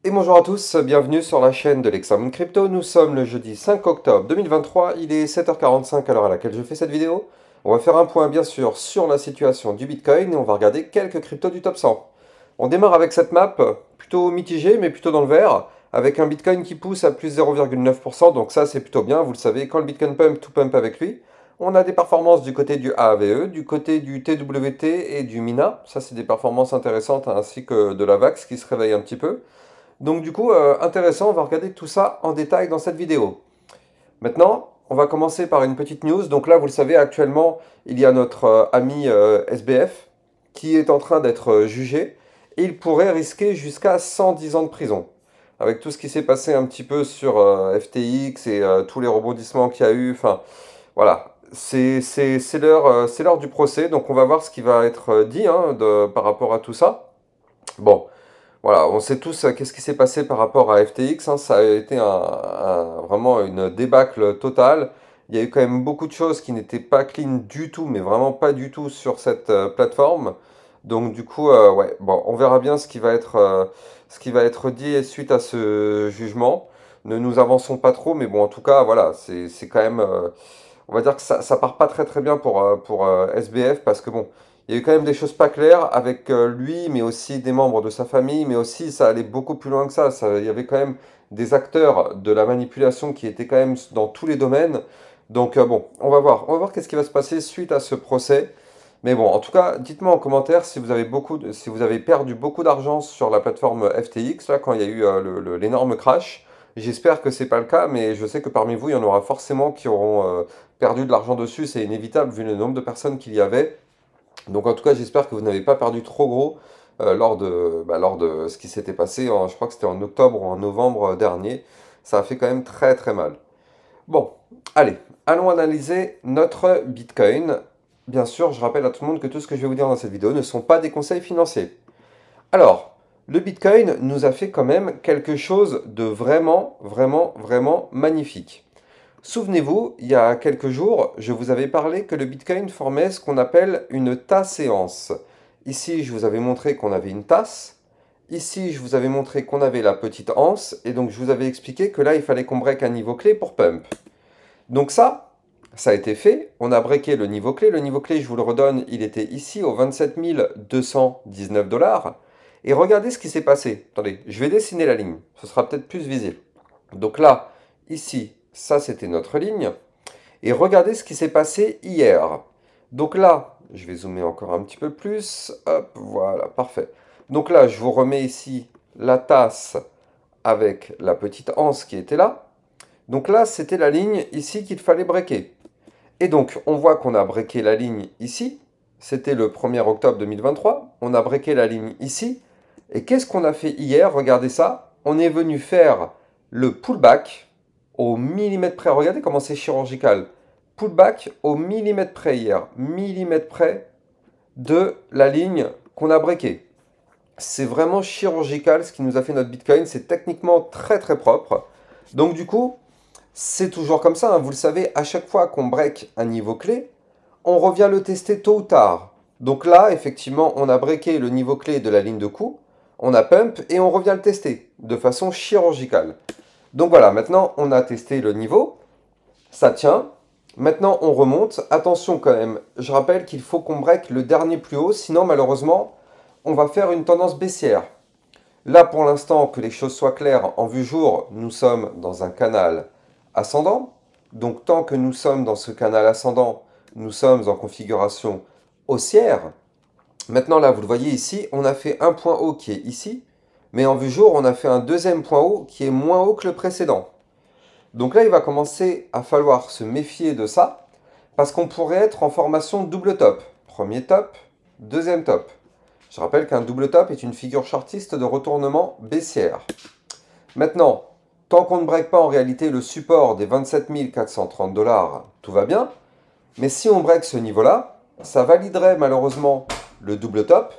Et bonjour à tous, bienvenue sur la chaîne de l'Hexamone Crypto. Nous sommes le jeudi 5 octobre 2023, il est 7h45 à l'heure à laquelle je fais cette vidéo. On va faire un point bien sûr sur la situation du Bitcoin et on va regarder quelques cryptos du top 100. On démarre avec cette map plutôt mitigée mais plutôt dans le vert, avec un Bitcoin qui pousse à plus 0,9%, donc ça c'est plutôt bien, vous le savez, quand le Bitcoin pump, tout pump avec lui. On a des performances du côté du AAVE, du côté du TWT et du MINA, ça c'est des performances intéressantes, ainsi que de la VAX qui se réveille un petit peu. Donc du coup, intéressant, on va regarder tout ça en détail dans cette vidéo. Maintenant, on va commencer par une petite news. Donc là, vous le savez, actuellement, il y a notre ami SBF qui est en train d'être jugé. Et il pourrait risquer jusqu'à 110 ans de prison. Avec tout ce qui s'est passé un petit peu sur FTX et tous les rebondissements qu'il y a eu. Enfin, voilà. C'est l'heure du procès. Donc on va voir ce qui va être dit hein, par rapport à tout ça. Bon. Voilà, on sait tous qu'est-ce qui s'est passé par rapport à FTX, hein, ça a été vraiment une débâcle totale. Il y a eu quand même beaucoup de choses qui n'étaient pas clean du tout, mais vraiment pas du tout sur cette plateforme. Donc du coup, ouais, bon, on verra bien ce qui va être dit suite à ce jugement. Ne nous avançons pas trop, mais bon, en tout cas, voilà, c'est quand même, on va dire que ça part pas très très bien pour SBF parce que bon, il y a eu quand même des choses pas claires avec lui, mais aussi des membres de sa famille, mais aussi ça allait beaucoup plus loin que ça. Il y avait quand même des acteurs de la manipulation qui étaient quand même dans tous les domaines. Donc bon, on va voir qu'est-ce qui va se passer suite à ce procès. Mais bon, en tout cas, dites-moi en commentaire si vous avez si vous avez perdu beaucoup d'argent sur la plateforme FTX, là, quand il y a eu l'énorme crash. J'espère que c'est pas le cas, mais je sais que parmi vous, il y en aura forcément qui auront perdu de l'argent dessus. C'est inévitable vu le nombre de personnes qu'il y avait. Donc en tout cas, j'espère que vous n'avez pas perdu trop gros lors de ce qui s'était passé, je crois que c'était en octobre ou en novembre dernier. Ça a fait quand même très très mal. Bon, allez, allons analyser notre Bitcoin. Bien sûr, je rappelle à tout le monde que tout ce que je vais vous dire dans cette vidéo ne sont pas des conseils financiers. Alors, le Bitcoin nous a fait quand même quelque chose de vraiment, vraiment, vraiment magnifique. Souvenez-vous, il y a quelques jours, je vous avais parlé que le Bitcoin formait ce qu'on appelle une tasse-séance. Ici, je vous avais montré qu'on avait une tasse. Ici, je vous avais montré qu'on avait la petite anse. Et donc, je vous avais expliqué que là, il fallait qu'on break un niveau clé pour pump. Donc ça a été fait. On a breaké le niveau clé. Le niveau clé, je vous le redonne, il était ici au 27 219 $. Et regardez ce qui s'est passé. Attendez, je vais dessiner la ligne. Ce sera peut-être plus visible. Donc là, ici, ça c'était notre ligne. Et regardez ce qui s'est passé hier. Donc là, je vais zoomer encore un petit peu plus. Hop, voilà, parfait. Donc là, je vous remets ici la tasse avec la petite anse qui était là. Donc là, c'était la ligne ici qu'il fallait breaker. Et donc, on voit qu'on a breaké la ligne ici. C'était le 1er octobre 2023. On a breaké la ligne ici. Et qu'est-ce qu'on a fait hier? Regardez ça. On est venu faire le pullback au millimètre près. Regardez comment c'est chirurgical. Pullback au millimètre près hier. Millimètre près de la ligne qu'on a breaké. C'est vraiment chirurgical ce qui nous a fait notre Bitcoin. C'est techniquement très très propre. Donc du coup, c'est toujours comme ça. Hein. Vous le savez, à chaque fois qu'on break un niveau clé, on revient le tester tôt ou tard. Donc là, effectivement, on a breaké le niveau clé de la ligne de coup. On a pump et on revient le tester de façon chirurgicale. Donc voilà, maintenant on a testé le niveau, ça tient. Maintenant on remonte. Attention quand même, je rappelle qu'il faut qu'on break le dernier plus haut, sinon malheureusement on va faire une tendance baissière. Là pour l'instant, que les choses soient claires, en vue jour, nous sommes dans un canal ascendant. Donc tant que nous sommes dans ce canal ascendant, nous sommes en configuration haussière. Maintenant là, vous le voyez ici, on a fait un point haut qui est ici. Mais en vue jour, on a fait un deuxième point haut qui est moins haut que le précédent. Donc là, il va commencer à falloir se méfier de ça, parce qu'on pourrait être en formation double top. Premier top, deuxième top. Je rappelle qu'un double top est une figure chartiste de retournement baissière. Maintenant, tant qu'on ne break pas en réalité le support des 27 430 $, tout va bien. Mais si on break ce niveau-là, ça validerait malheureusement le double top,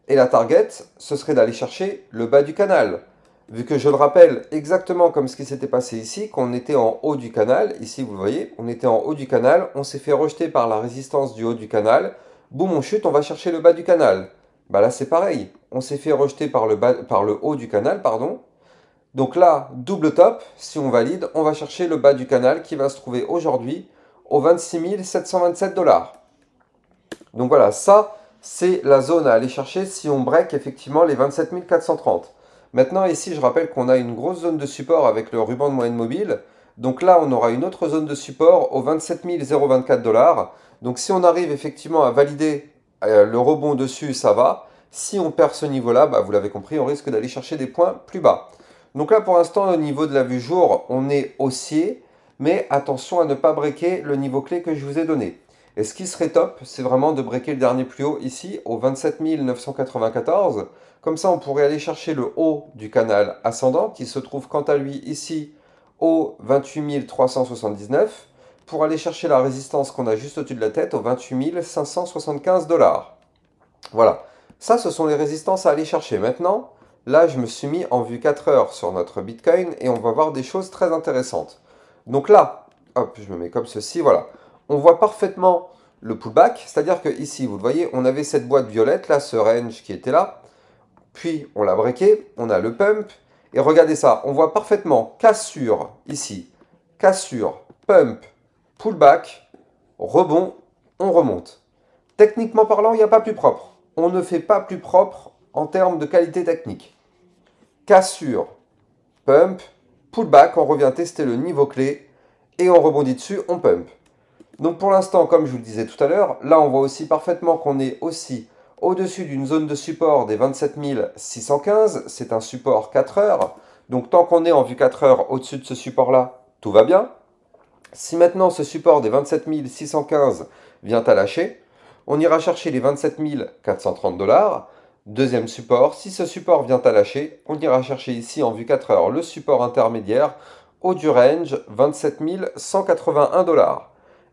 et la target, ce serait d'aller chercher le bas du canal. Vu que je le rappelle, exactement comme ce qui s'était passé ici, qu'on était en haut du canal, ici vous le voyez, on était en haut du canal, on s'est fait rejeter par la résistance du haut du canal, boum on chute, on va chercher le bas du canal. Bah là c'est pareil, on s'est fait rejeter par le haut du canal, pardon, Donc là, double top, si on valide, on va chercher le bas du canal qui va se trouver aujourd'hui aux 26 727 $. Donc voilà, ça, c'est la zone à aller chercher si on break effectivement les 27 430. Maintenant, ici, je rappelle qu'on a une grosse zone de support avec le ruban de moyenne mobile. Donc là, on aura une autre zone de support aux 27 024 $. Donc si on arrive effectivement à valider le rebond dessus, ça va. Si on perd ce niveau-là, bah, vous l'avez compris, on risque d'aller chercher des points plus bas. Donc là, pour l'instant, au niveau de la vue jour, on est haussier, mais attention à ne pas breaker le niveau clé que je vous ai donné. Et ce qui serait top, c'est vraiment de breaker le dernier plus haut ici, au 27 994. Comme ça, on pourrait aller chercher le haut du canal ascendant, qui se trouve quant à lui ici, au 28 379, pour aller chercher la résistance qu'on a juste au-dessus de la tête, au 28 575 $. Voilà, ça, ce sont les résistances à aller chercher. Maintenant, là, je me suis mis en vue 4 heures sur notre Bitcoin et on va voir des choses très intéressantes. Donc là, hop, je me mets comme ceci, voilà. On voit parfaitement le pullback, c'est-à-dire que ici, vous le voyez, on avait cette boîte violette, là, ce range qui était là. Puis, on l'a breaké, on a le pump. Et regardez ça, on voit parfaitement cassure, ici, cassure, pump, pullback, rebond, on remonte. Techniquement parlant, il n'y a pas plus propre. On ne fait pas plus propre en termes de qualité technique. Cassure, pump, pullback, on revient tester le niveau clé et on rebondit dessus, on pump. Donc pour l'instant, comme je vous le disais tout à l'heure, là on voit aussi parfaitement qu'on est aussi au-dessus d'une zone de support des 27 615. C'est un support 4 heures. Donc tant qu'on est en vue 4 heures au-dessus de ce support-là, tout va bien. Si maintenant ce support des 27 615 vient à lâcher, on ira chercher les 27 430 $. Deuxième support, si ce support vient à lâcher, on ira chercher ici en vue 4 heures le support intermédiaire haut du range 27 181 $.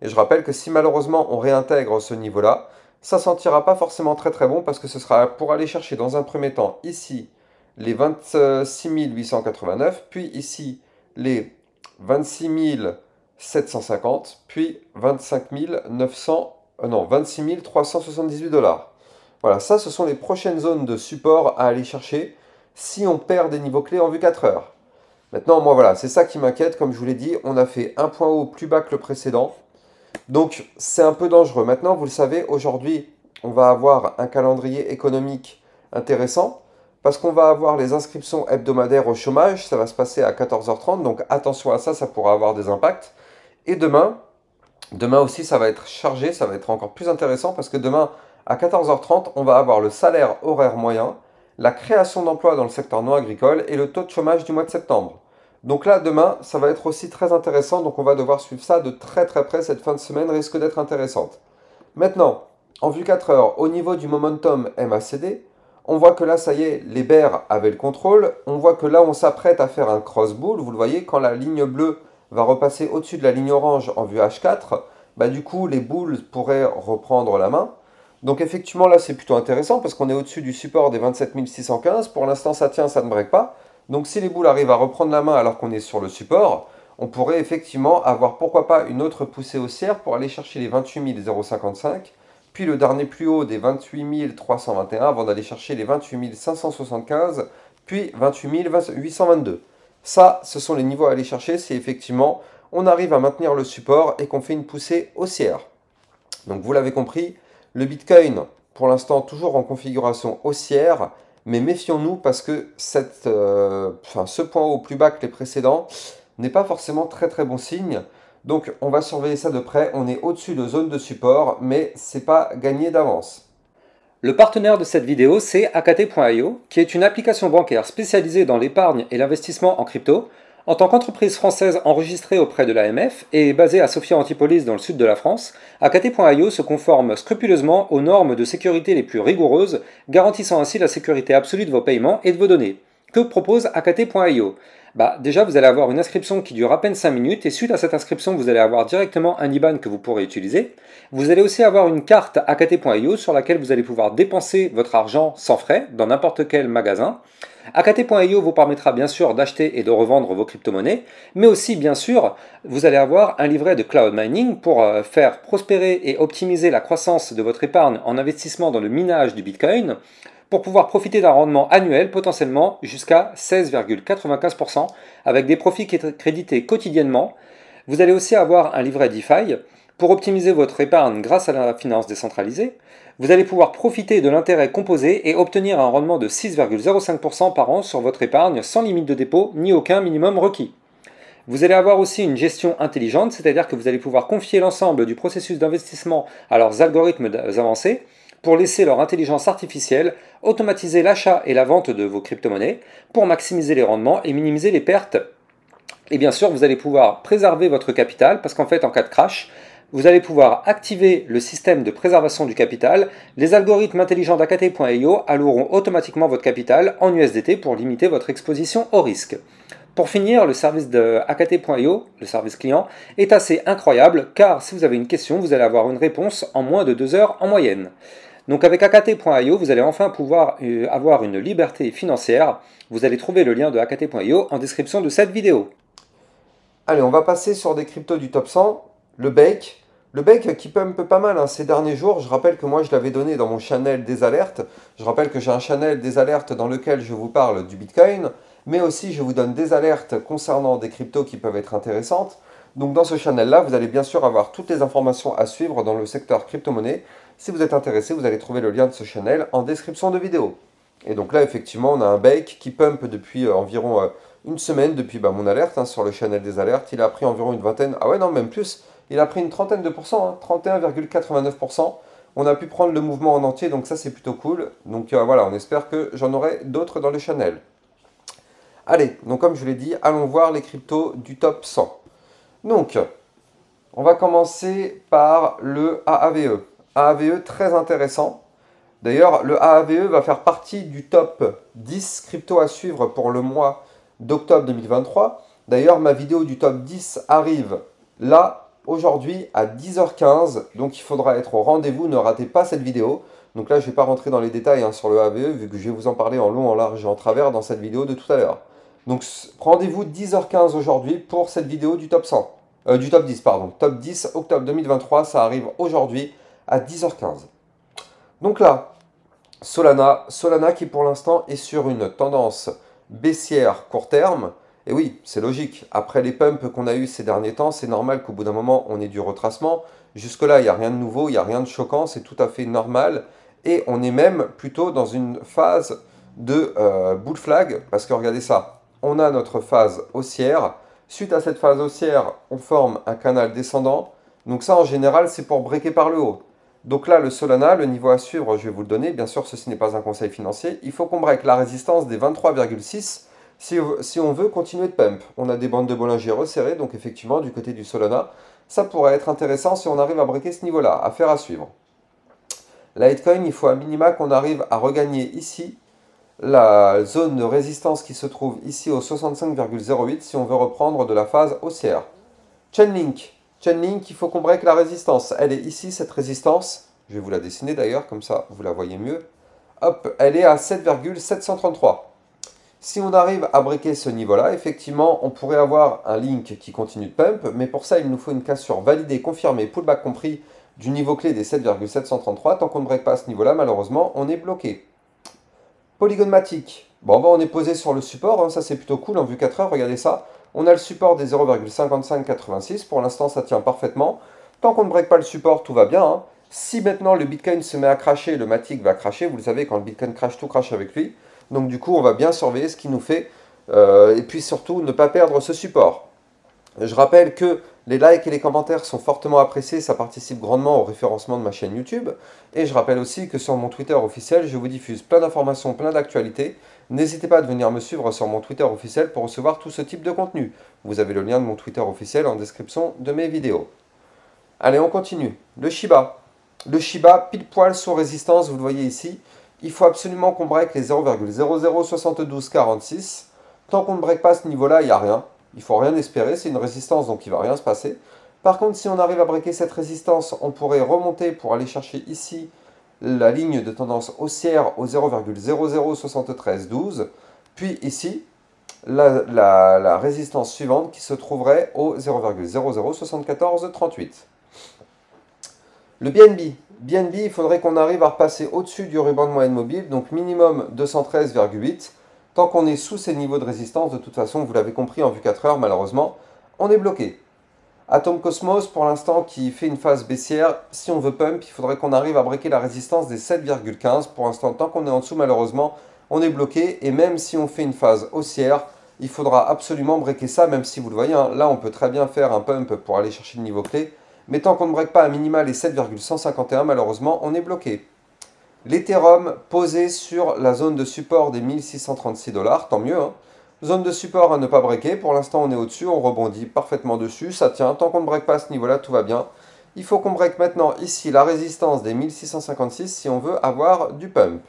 Et je rappelle que si malheureusement on réintègre ce niveau-là, ça ne sentira pas forcément très très bon parce que ce sera pour aller chercher dans un premier temps ici les 26 889, puis ici les 26 750, puis 25 900, non, 26 378 $. Voilà, ça ce sont les prochaines zones de support à aller chercher si on perd des niveaux clés en vue 4 heures. Maintenant, moi voilà, c'est ça qui m'inquiète. Comme je vous l'ai dit, on a fait un point haut plus bas que le précédent. Donc c'est un peu dangereux. Maintenant, vous le savez, aujourd'hui, on va avoir un calendrier économique intéressant parce qu'on va avoir les inscriptions hebdomadaires au chômage. Ça va se passer à 14h30, donc attention à ça, ça pourra avoir des impacts. Et demain aussi, ça va être chargé, ça va être encore plus intéressant parce que demain, à 14h30, on va avoir le salaire horaire moyen, la création d'emplois dans le secteur non agricole et le taux de chômage du mois de septembre. Donc là, demain, ça va être aussi très intéressant, donc on va devoir suivre ça de très très près. Cette fin de semaine risque d'être intéressante. Maintenant, en vue 4 heures, au niveau du momentum MACD, on voit que là, ça y est, les bears avaient le contrôle. On voit que là, on s'apprête à faire un cross bull. Vous le voyez, quand la ligne bleue va repasser au-dessus de la ligne orange en vue H4, bah, du coup, les bulls pourraient reprendre la main. Donc effectivement, là, c'est plutôt intéressant parce qu'on est au-dessus du support des 27 615. Pour l'instant, ça tient, ça ne break pas. Donc si les boules arrivent à reprendre la main alors qu'on est sur le support, on pourrait effectivement avoir pourquoi pas une autre poussée haussière pour aller chercher les 28 055, puis le dernier plus haut des 28 321 avant d'aller chercher les 28 575, puis 28 822. Ça, ce sont les niveaux à aller chercher si effectivement on arrive à maintenir le support et qu'on fait une poussée haussière. Donc vous l'avez compris, le Bitcoin, pour l'instant, toujours en configuration haussière, mais méfions-nous parce que ce point haut plus bas que les précédents n'est pas forcément très très bon signe. Donc on va surveiller ça de près, on est au-dessus de zone de support, mais c'est pas gagné d'avance. Le partenaire de cette vidéo, c'est AKT.io, qui est une application bancaire spécialisée dans l'épargne et l'investissement en crypto. En tant qu'entreprise française enregistrée auprès de l'AMF et basée à Sophia Antipolis dans le sud de la France, AKT.io se conforme scrupuleusement aux normes de sécurité les plus rigoureuses, garantissant ainsi la sécurité absolue de vos paiements et de vos données. Que propose AKT.io ? Déjà, vous allez avoir une inscription qui dure à peine 5 minutes et suite à cette inscription, vous allez avoir directement un IBAN que vous pourrez utiliser. Vous allez aussi avoir une carte AKT.io sur laquelle vous allez pouvoir dépenser votre argent sans frais dans n'importe quel magasin. AKT.io vous permettra bien sûr d'acheter et de revendre vos crypto-monnaies, mais aussi bien sûr, vous allez avoir un livret de cloud mining pour faire prospérer et optimiser la croissance de votre épargne en investissement dans le minage du Bitcoin, pour pouvoir profiter d'un rendement annuel potentiellement jusqu'à 16,95% avec des profits crédités quotidiennement. Vous allez aussi avoir un livret DeFi pour optimiser votre épargne grâce à la finance décentralisée. Vous allez pouvoir profiter de l'intérêt composé et obtenir un rendement de 6,05% par an sur votre épargne sans limite de dépôt ni aucun minimum requis. Vous allez avoir aussi une gestion intelligente, c'est-à-dire que vous allez pouvoir confier l'ensemble du processus d'investissement à leurs algorithmes avancés pour laisser leur intelligence artificielle automatiser l'achat et la vente de vos crypto-monnaies pour maximiser les rendements et minimiser les pertes. Et bien sûr, vous allez pouvoir préserver votre capital parce qu'en fait, en cas de crash, vous allez pouvoir activer le système de préservation du capital. Les algorithmes intelligents d'Akate.io alloueront automatiquement votre capital en USDT pour limiter votre exposition au risque. Pour finir, le service de Akate.io, le service client, est assez incroyable car si vous avez une question, vous allez avoir une réponse en moins de 2 heures en moyenne. Donc avec Akate.io, vous allez enfin pouvoir avoir une liberté financière. Vous allez trouver le lien de Akate.io en description de cette vidéo. Allez, on va passer sur des cryptos du top 100. Le Bake. Le Bake qui pump pas mal ces derniers jours. Je rappelle que moi je l'avais donné dans mon channel des alertes. Je rappelle que j'ai un channel des alertes dans lequel je vous parle du Bitcoin. Mais aussi je vous donne des alertes concernant des cryptos qui peuvent être intéressantes. Donc dans ce channel-là, vous allez bien sûr avoir toutes les informations à suivre dans le secteur crypto-monnaie. Si vous êtes intéressé, vous allez trouver le lien de ce channel en description de vidéo. Et donc là, effectivement, on a un Bake qui pump depuis environ une semaine, depuis mon alerte sur le channel des alertes. Il a pris environ une vingtaine, ah ouais non, même plus. Il a pris une trentaine de pourcents, 31,89%. On a pu prendre le mouvement en entier, donc ça c'est plutôt cool. Donc voilà, on espère que j'en aurai d'autres dans le channel. Allez, donc comme je vous l'ai dit, allons voir les cryptos du top 100. Donc, on va commencer par le AAVE. AAVE très intéressant. D'ailleurs, le AAVE va faire partie du top 10 cryptos à suivre pour le mois d'octobre 2023. D'ailleurs, ma vidéo du top 10 arrive là, aujourd'hui, à 10h15. Donc, il faudra être au rendez-vous. Ne ratez pas cette vidéo. Donc là, je ne vais pas rentrer dans les détails sur le AAVE, vu que je vais vous en parler en long, en large et en travers dans cette vidéo de tout à l'heure. Donc, rendez-vous 10h15 aujourd'hui pour cette vidéo du top 100. Du top 10, pardon. Top 10, octobre 2023, ça arrive aujourd'hui à 10h15. Donc là, Solana qui pour l'instant est sur une tendance baissière court terme. Et oui, c'est logique. Après les pumps qu'on a eu ces derniers temps, c'est normal qu'au bout d'un moment, on ait du retracement. Jusque-là, il n'y a rien de nouveau, il n'y a rien de choquant, c'est tout à fait normal. Et on est même plutôt dans une phase de bull flag, parce que regardez ça, on a notre phase haussière. Suite à cette phase haussière, on forme un canal descendant. Donc ça, en général, c'est pour breaker par le haut. Donc là, le Solana, le niveau à suivre, je vais vous le donner. Bien sûr, ceci n'est pas un conseil financier. Il faut qu'on break la résistance des 23,6 si on veut continuer de pump. On a des bandes de Bollinger resserrées, donc effectivement, du côté du Solana, ça pourrait être intéressant si on arrive à breaker ce niveau-là. Affaire à suivre. La Litecoin, il faut à minima qu'on arrive à regagner ici la zone de résistance qui se trouve ici au 65,08 si on veut reprendre de la phase haussière. Chainlink, il faut qu'on break la résistance. Elle est ici, cette résistance. Je vais vous la dessiner d'ailleurs, comme ça vous la voyez mieux. Hop, elle est à 7,733. Si on arrive à breaker ce niveau-là, effectivement, on pourrait avoir un link qui continue de pump, mais pour ça, il nous faut une cassure validée, confirmée, pullback compris, du niveau clé des 7,733. Tant qu'on ne break pas ce niveau-là, malheureusement, on est bloqué. Polygon Matic. Bon, on est posé sur le support, ça c'est plutôt cool en vue 4 heures, regardez ça. On a le support des 0,5586, pour l'instant ça tient parfaitement. Tant qu'on ne break pas le support, tout va bien. Si maintenant le Bitcoin se met à cracher, le Matic va cracher, vous le savez, quand le Bitcoin crache, tout crache avec lui. Donc du coup, on va bien surveiller ce qu'il nous fait, et puis surtout ne pas perdre ce support. Je rappelle que les likes et les commentaires sont fortement appréciés, ça participe grandement au référencement de ma chaîne YouTube. Et je rappelle aussi que sur mon Twitter officiel, je vous diffuse plein d'informations, plein d'actualités. N'hésitez pas à venir me suivre sur mon Twitter officiel pour recevoir tout ce type de contenu. Vous avez le lien de mon Twitter officiel en description de mes vidéos. Allez, on continue. Le Shiba. Le Shiba, pile poil sous résistance, vous le voyez ici. Il faut absolument qu'on break les 0,007246. Tant qu'on ne break pas ce niveau-là, il n'y a rien. Il ne faut rien espérer, c'est une résistance, donc il ne va rien se passer. Par contre, si on arrive à breaker cette résistance, on pourrait remonter pour aller chercher ici la ligne de tendance haussière au 0,007312. Puis ici, la résistance suivante qui se trouverait au 0,007438. Le BNB. BNB, il faudrait qu'on arrive à repasser au-dessus du ruban de moyenne mobile, donc minimum 213,8. Tant qu'on est sous ces niveaux de résistance, de toute façon, vous l'avez compris, en vue 4 heures, malheureusement, on est bloqué. Atom Cosmos, pour l'instant, qui fait une phase baissière, si on veut pump, il faudrait qu'on arrive à breaker la résistance des 7,15. Pour l'instant, tant qu'on est en dessous, malheureusement, on est bloqué. Et même si on fait une phase haussière, il faudra absolument breaker ça, même si vous le voyez, hein, là, on peut très bien faire un pump pour aller chercher le niveau clé. Mais tant qu'on ne break pas à minima les 7,151, malheureusement, on est bloqué. L'Ethereum posé sur la zone de support des 1636 $, tant mieux, hein. Zone de support à ne pas breaker, pour l'instant on est au-dessus, on rebondit parfaitement dessus, ça tient, tant qu'on ne break pas à ce niveau-là, tout va bien. Il faut qu'on break maintenant ici la résistance des 1656 si on veut avoir du pump.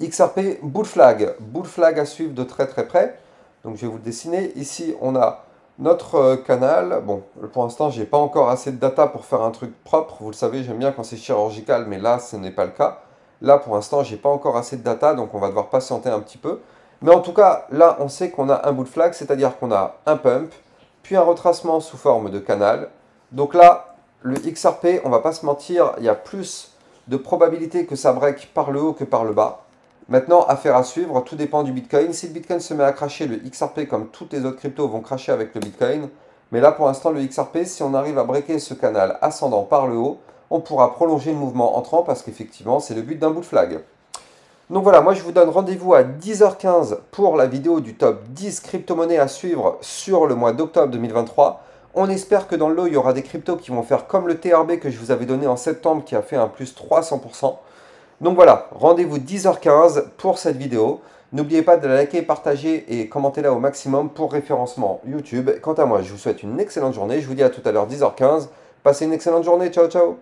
XRP bull flag à suivre de très très près, donc je vais vous le dessiner. Ici on a notre canal. Bon, pour l'instant j'ai pas encore assez de data pour faire un truc propre, vous le savez, j'aime bien quand c'est chirurgical, mais là ce n'est pas le cas. Là pour l'instant j'ai pas encore assez de data, donc on va devoir patienter un petit peu. Mais en tout cas, là, on sait qu'on a un bull flag, c'est-à-dire qu'on a un pump, puis un retracement sous forme de canal. Donc là, le XRP, on va pas se mentir, il y a plus de probabilité que ça break par le haut que par le bas. Maintenant, affaire à suivre, tout dépend du Bitcoin. Si le Bitcoin se met à cracher, le XRP, comme toutes les autres cryptos, vont cracher avec le Bitcoin. Mais là, pour l'instant, le XRP, si on arrive à breaker ce canal ascendant par le haut, on pourra prolonger le mouvement entrant parce qu'effectivement, c'est le but d'un bull flag. Donc voilà, moi je vous donne rendez-vous à 10h15 pour la vidéo du top 10 crypto-monnaies à suivre sur le mois d'octobre 2023. On espère que dans le lot, il y aura des cryptos qui vont faire comme le TRB que je vous avais donné en septembre qui a fait un plus 300%. Donc voilà, rendez-vous 10h15 pour cette vidéo. N'oubliez pas de la liker, partager et commenter-la au maximum pour référencement YouTube. Quant à moi, je vous souhaite une excellente journée. Je vous dis à tout à l'heure 10h15. Passez une excellente journée. Ciao, ciao.